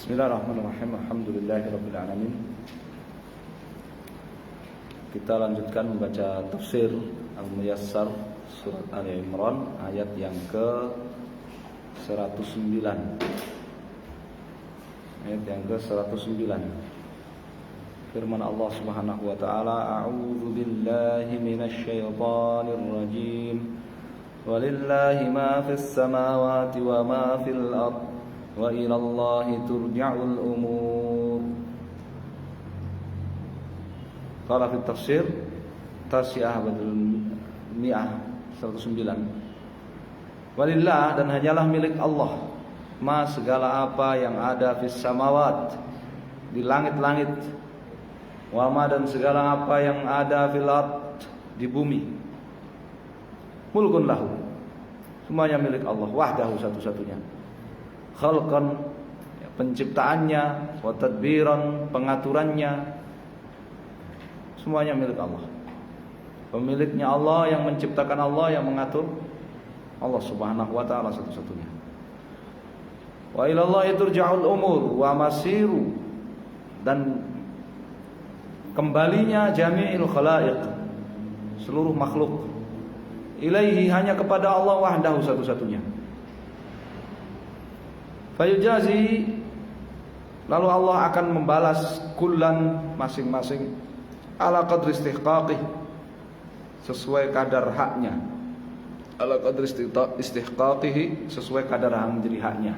Bismillahirrahmanirrahim. Alhamdulillahirabbil alamin. Kita lanjutkan membaca tafsir Al-Muyassar surat Ali Imran ayat yang ke 109. Ayat yang ke 109. Firman Allah Subhanahu wa taala, A'udzu billahi minasy syaithanir rajim. Walillahi ma fis samawati wa ma fil ardh wa ilallahi turja'ul umur. Qala fi tafsir Tasyiah Badrul Mi'ah 109. Walillah, dan hanyalah milik Allah, ma segala apa yang ada fis samawat di langit-langit, wa ma dan segala apa yang ada fil ard di bumi. Mulkun lahu, semuanya milik Allah wahdahu, satu-satunya. Khalqan, penciptaannya, wa tadbiran, pengaturannya, semuanya milik Allah. Pemiliknya Allah, yang menciptakan Allah, yang mengatur Allah Subhanahu wa taala satu-satunya. Wa ilallahi turja'ul umur wa masiru, dan kembalinya jami'il khalaiq, seluruh makhluk, ilaihi, hanya kepada Allah wahdahu, satu-satunya. Fayujazi, lalu Allah akan membalas kullan, masing-masing, ala qadri istihqaqih, sesuai kadar haknya. Ala qadri istihqaqihi, sesuai kadar yang menjadi haknya.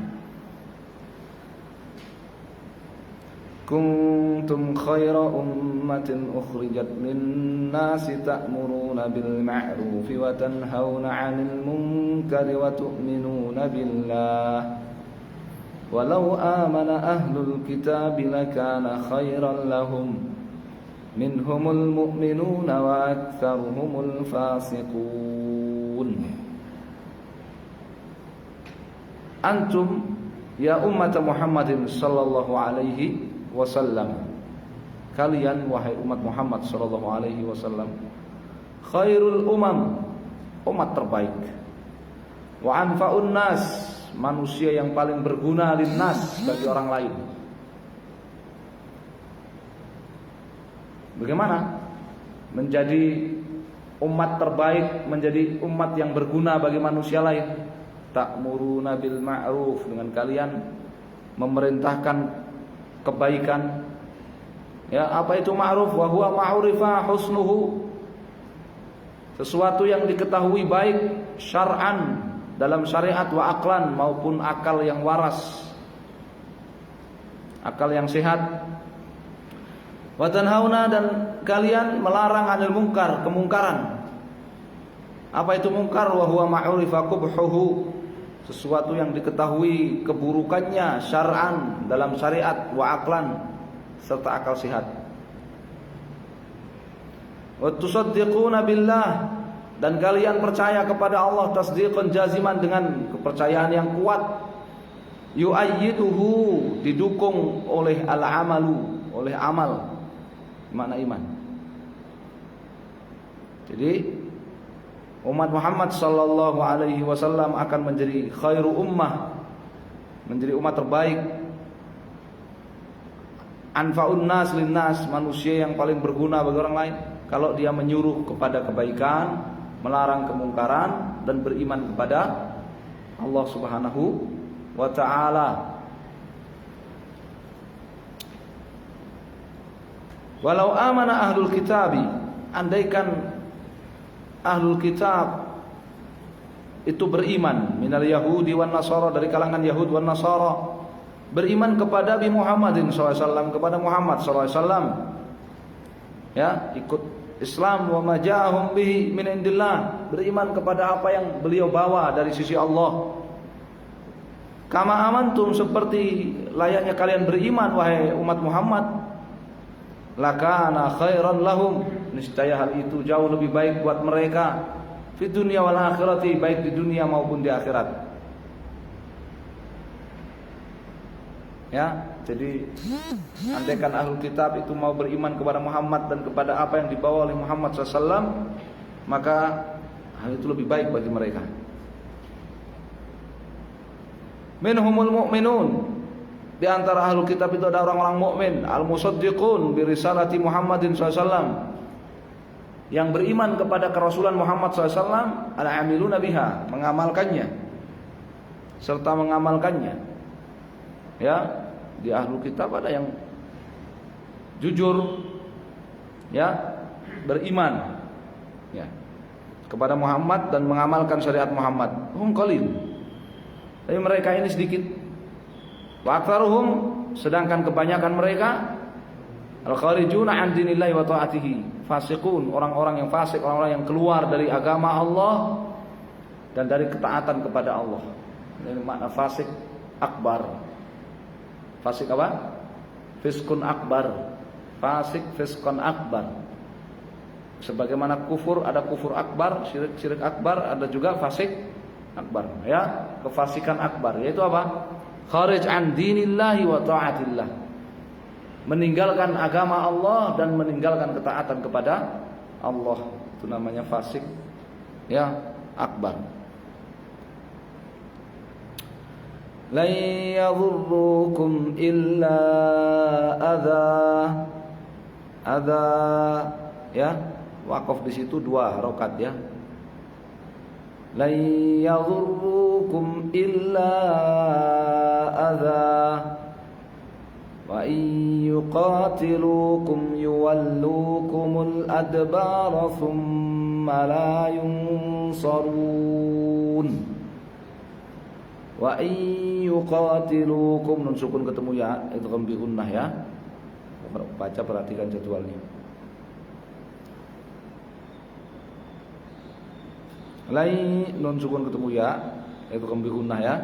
Kuntum khaira ummatin ukhrijat lin-nasi ta'muruna bil ma'rufi wa tanhauna 'anil munkari wa tu'minuna billah. Walau amana ahlul kitab lakana khairan lahum minhumul mu'minuna wa aktsaruhumul fasiqun. Antum ya ummat Muhammadin sallallahu alaihi wasallam, kalian wahai umat Muhammad sallallahu alaihi wasallam, khairul umam, umat terbaik, wa anfa'un nas, manusia yang paling berguna linnas, bagi orang lain. Bagaimana menjadi umat terbaik, menjadi umat yang berguna bagi manusia lain? Ta'muruna bil ma'ruf, dengan kalian memerintahkan kebaikan. Ya, apa itu ma'ruf? Wa huwa ma'rifa husnuhu, sesuatu yang diketahui baik syar'an, dalam syariat, wa aqlan, maupun akal yang waras, akal yang sehat. Wa tanhauna, dan kalian melarang 'anil munkar, kemungkaran. Apa itu mungkar? Wa huwa ma'rifa qubhuhu, sesuatu yang diketahui keburukannya syar'an, dalam syariat, wa aqlan, serta akal sehat. Wa tusaddiquna billah, dan kalian percaya kepada Allah tasdiqan jaziman, dengan kepercayaan yang kuat. Yu'ayyiduhu, didukung oleh al-amalu, oleh amal, makna iman. Jadi umat Muhammad sallallahu alaihi wasallam akan menjadi khairu ummah, menjadi umat terbaik. Anfa'un nas linnas, manusia yang paling berguna bagi orang lain, kalau dia menyuruh kepada kebaikan, melarang kemungkaran, dan beriman kepada Allah Subhanahu wa ta'ala. Walau amana ahlul kitabi, andaikan ahlul kitab itu beriman, minal yahudi wan nasara, dari kalangan Yahud wan Nasara, beriman kepada Nabi Muhammadin SAW, kepada Muhammad SAW, ya, ikut Islam, wa ma ja'ahum bihi min indillah, beriman kepada apa yang beliau bawa dari sisi Allah. Kama amantum, seperti layaknya kalian beriman wahai umat Muhammad, lakana khairan lahum, niscaya hal itu jauh lebih baik buat mereka, fi dunya wal akhirati, baik di dunia maupun di akhirat. Ya, jadi andaikan ahlul kitab itu mau beriman kepada Muhammad dan kepada apa yang dibawa oleh Muhammad SAW, maka hal itu lebih baik bagi mereka. Minhumul mu'minun, Di antara ahlul kitab itu ada orang-orang mukmin, al-musaddiqun bi risalati Muhammadin SAW, yang beriman kepada kerasulan Muhammad SAW, al-amiluna biha, mengamalkannya serta mengamalkannya. Ya, di ahlul kitab ada yang jujur, ya, beriman, ya, kepada Muhammad dan mengamalkan syariat Muhammad. Hum qalil, tapi mereka ini sedikit. Wa aktsaruhum, sedangkan kebanyakan mereka al-kharijuna an dinillahi wa ta'atihi, fasiqun, orang-orang yang fasik, orang-orang yang keluar dari agama Allah dan dari ketaatan kepada Allah. Ini makna fasik akbar. Fasik apa? Fiskun akbar. Fasik fiskun akbar. Sebagaimana kufur ada kufur akbar, syirik akbar, ada juga fasik akbar, ya, kefasikan akbar, yaitu apa? Kharij an dinillahi wa ta'atillah, meninggalkan agama Allah dan meninggalkan ketaatan kepada Allah, itu namanya fasik, ya, akbar. La yadhurrukum illa adza, ya, wakaf di situ 2 rakaat, ya. La yadhurrukum illa adza wa in yuqatilukum yuwallukumul adbara thumma la yunsarun. Wa in yuqatilukum, nun sukun ketemu ya, idgham bi gunnah, ya. Baca, perhatikan jadwalnya. Lai, nun sukun ketemu ya, idgham bi gunnah, ya.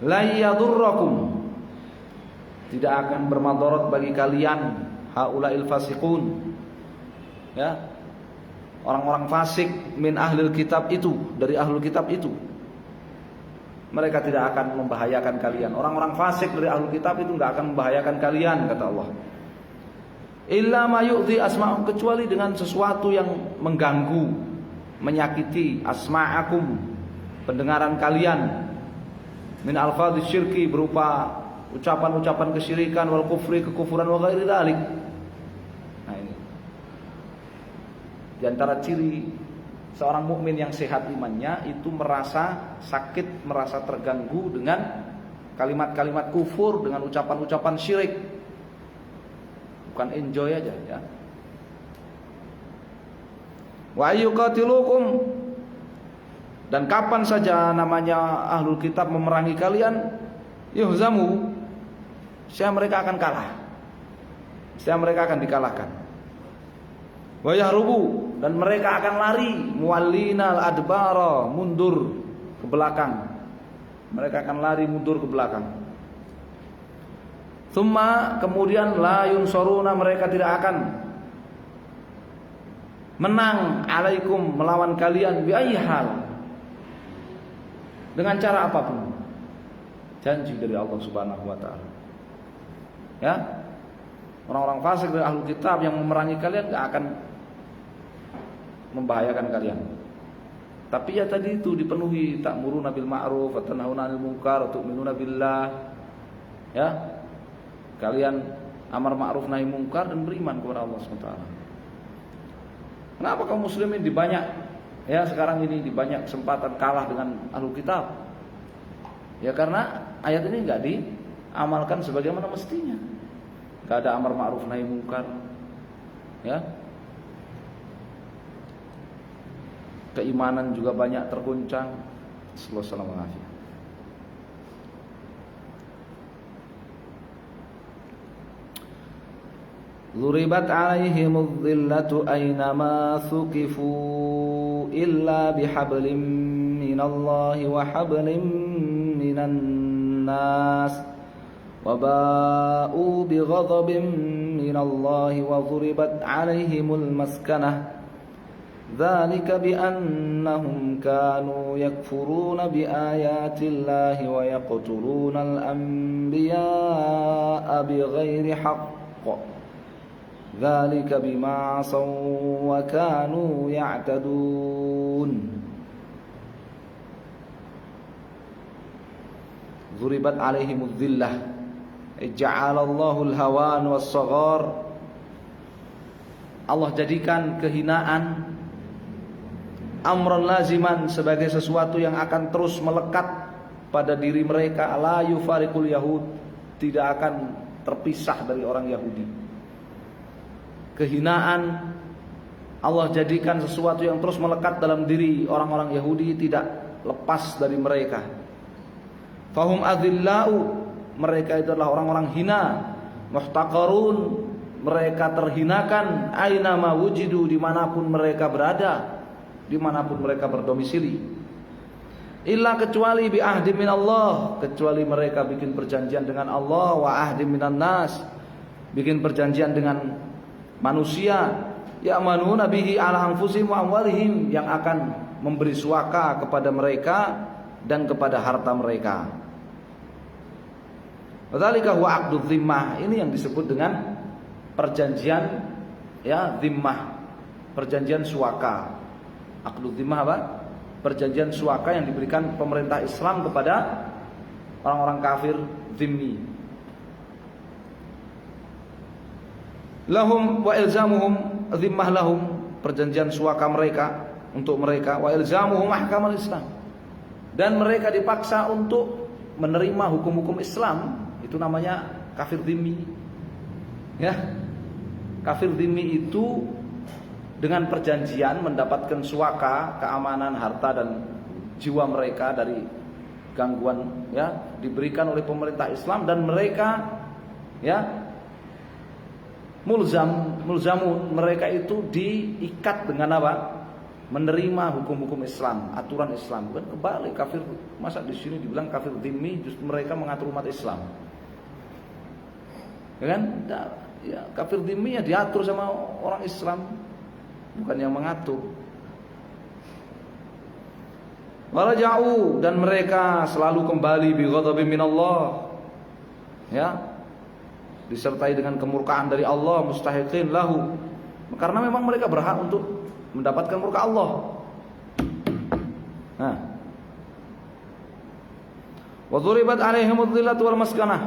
La yadurrakum, tidak akan bermadarat bagi kalian, haulail fasiqun, ya, orang-orang fasik min ahlil kitab itu, dari ahlul kitab itu, mereka tidak akan membahayakan kalian. Orang-orang fasik dari ahlul kitab itu enggak akan membahayakan kalian, kata Allah. Illa ma yu'dhi asma'um, kecuali dengan sesuatu yang mengganggu, menyakiti asma'akum, pendengaran kalian, min alfadhi syirki, berupa ucapan-ucapan kesyirikan, wal kufri, kekufuran, wa ghairi dzalik. Nah, ini di antara ciri seorang mukmin yang sehat imannya, itu merasa sakit, merasa terganggu dengan kalimat-kalimat kufur, dengan ucapan-ucapan syirik. Bukan enjoy aja, ya. Wa yuqatilukum, dan kapan saja namanya ahlul kitab memerangi kalian, yuhzamu, saya mereka akan kalah, saya mereka akan dikalahkan. Wa yahrubu, dan mereka akan lari, muwallinal adbara, mundur ke belakang, mereka akan lari mundur ke belakang. Tsumma, kemudian la yunsuruna, mereka tidak akan menang alaikum, melawan kalian, bi ayyi hal, dengan cara apapun. Janji dari Allah Subhanahu wa taala. Ya. Orang-orang fasik dari ahlul kitab yang memerangi kalian enggak akan membahayakan kalian. Tapi ya tadi itu dipenuhi, ta'muruna bil ma'ruf wa tanhauna 'anil munkar wa tu'minuna billah. Ya. Kalian amar ma'ruf nahi munkar dan beriman kepada Allah SWT. Kenapa kaum muslimin di banyak, ya, sekarang ini di banyak kesempatan kalah dengan ahlul kitab? Ya karena ayat ini enggak diamalkan sebagaimana mestinya. Enggak ada amar ma'ruf nahi munkar. Ya. Keimanan juga banyak terguncang. Sallallahu alaihi wasallam. ضربت عليهم الذلة أينما ثقفوا إلا بحبل من الله وحبل من الناس وباءوا بغضب من الله وضربت عليهم المسكنة ذلك بأنهم كانوا يكفرون بآيات الله ويقتلون الأنبياء بغير حق ذلك بما عصوا وكانوا يعتدون. Dzuribat 'alaihimudz dzillah. Ja'alallahu al-hawan was-saghar. Allah jadikan kehinaan amran laziman sebagai sesuatu yang akan terus melekat pada diri mereka. La yufariqul yahud, tidak akan terpisah dari orang Yahudi. Kehinaan Allah jadikan sesuatu yang terus melekat dalam diri orang-orang Yahudi, tidak lepas dari mereka. Fahum adzillau, mereka itu adalah orang-orang hina. Muhtaqarun, mereka terhinakan. Aina ma wujidu, dimanapun mereka berada, dimanapun mereka berdomisili. Illa, kecuali bi ahdi min Allah, kecuali mereka bikin perjanjian dengan Allah. Wa ahdi minan nas, bikin perjanjian dengan manusia. Ya'manuna bihi ala anfusihim wa amwalihim, yang akan memberi suaka kepada mereka dan kepada harta mereka. Wadzalika huwa aqdudz zimmah, ini yang disebut dengan perjanjian ya zimmah, perjanjian suaka. Aqdudz zimmah apa? Perjanjian suaka yang diberikan pemerintah Islam kepada orang-orang kafir zimmi. Lahum wa ilzamuhum zimmah lahum, perjanjian suaka mereka untuk mereka. Wa ilzamuhum ahkamal Islam, dan mereka dipaksa untuk menerima hukum-hukum Islam. Itu namanya kafir zimmi. Ya. Kafir zimmi itu dengan perjanjian mendapatkan suaka, keamanan harta dan jiwa mereka dari gangguan, ya, diberikan oleh pemerintah Islam, dan mereka ya mulzamun, mereka itu diikat dengan apa? Menerima hukum-hukum Islam, aturan Islam. Bukan kebalik, kafir, masa di sini dibilang kafir zimmi, justru mereka mengatur umat Islam. Ya kan? Ya, kafir zimmi ya diatur sama orang Islam, bukan yang mengatur. Walaja'u, dan mereka selalu kembali bi ghadabin minallah, ya, disertai dengan kemurkaan dari Allah, mustahiqin lahu, karena memang mereka berhak untuk mendapatkan murka Allah. Nah, wa dzuribat 'alaihimudz dzillatu wal maskanah,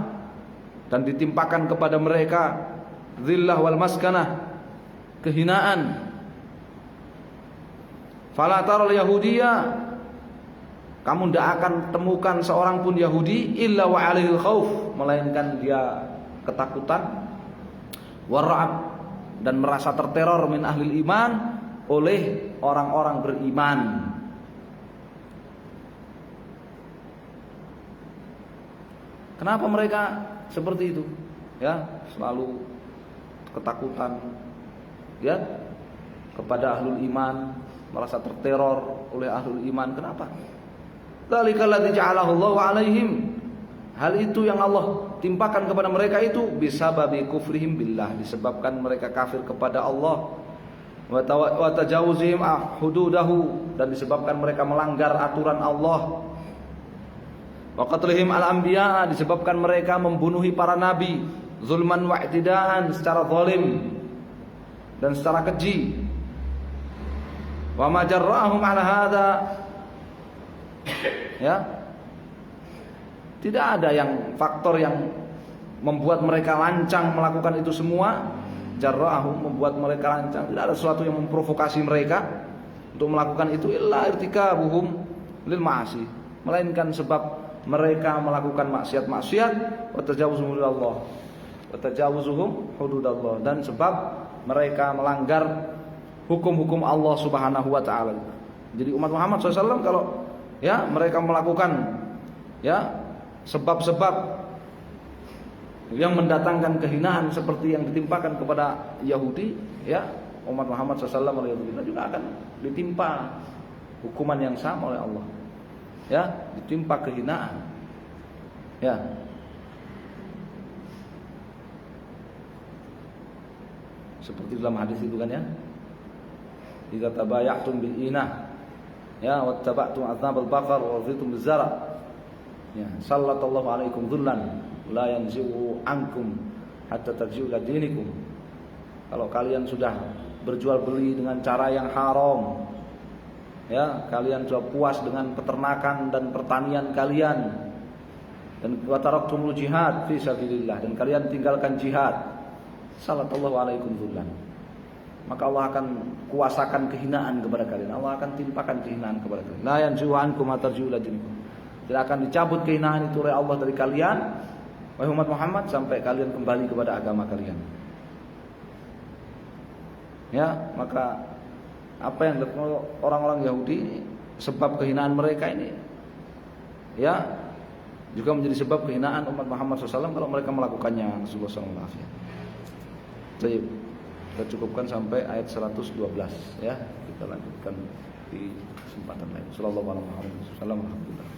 dan ditimpakan kepada mereka dzillah wal maskanah, kehinaan. Fala taral yahudiyya, kamu tidak akan temukan seorang pun Yahudi illa wa 'alaihil khauf, melainkan dia ketakutan, wara'ab, dan merasa terteror, min ahlil iman, oleh orang-orang beriman. Kenapa mereka seperti itu? Ya, selalu ketakutan, ya, kepada ahlul iman, merasa terteror oleh ahlul iman. Kenapa? Dzalikal ladzi ja'alahu Allahu 'alaihim, hal itu yang Allah timpakan kepada mereka itu bisababi kufrihim billah, disebabkan mereka kafir kepada Allah, wa tajawuzihim hududahu, dan disebabkan mereka melanggar aturan Allah, wa qatlihim al-anbiya, disebabkan mereka membunuhi para nabi, zulman wa i'tidaan, secara zalim dan secara keji. Wa ma jarra'ahum 'ala hadza, ya, tidak ada yang faktor yang membuat mereka lancang melakukan itu semua. Jarra'ahum, membuat mereka lancang, tidak ada sesuatu yang memprovokasi mereka untuk melakukan itu, illa irtikabuhum lil ma'asi, melainkan sebab mereka melakukan maksiat-maksiat, wa tajawuzuhum hududallah, wa tajawuzuhum hududallah, dan sebab mereka melanggar hukum-hukum Allah Subhanahu wa taala. Jadi umat Muhammad SAW kalau ya mereka melakukan ya sebab-sebab yang mendatangkan kehinaan seperti yang ditimpakan kepada Yahudi, ya, umat Muhammad SAW juga akan ditimpa hukuman yang sama oleh Allah, ya, ditimpa kehinaan, ya. Seperti dalam hadis itu kan, ya, idza tabaya'tum bil inah, ya, wattaba'tum adznabal baqar wa raditum bizara, ya, sallallahu alaikum dhullan la yanzi'u ankum hatta tarji'u ila dinikum. Kalau kalian sudah berjual beli dengan cara yang haram, ya, kalian sudah puas dengan peternakan dan pertanian kalian, dan wa taraktumul jihad fi sabilillah, dan kalian tinggalkan jihad, sallallahu alaikum dzullan, maka Allah akan kuasakan kehinaan kepada kalian. Allah akan timpakan kehinaan kepada kalian. La yanzu ankum atarjula dinikum. Tidak akan dicabut kehinaan itu oleh Allah dari kalian, wahai umat Muhammad, sampai kalian kembali kepada agama kalian. Ya, maka apa yang dilakukan orang-orang Yahudi, sebab kehinaan mereka ini, ya, juga menjadi sebab kehinaan umat Muhammad SAW kalau mereka melakukannya. Rasulullah SAW. Baik, kita cukupkan sampai ayat 112, ya. Kita lanjutkan di kesempatan lain. Sallallahu alaihi wasallam. Alhamdulillah.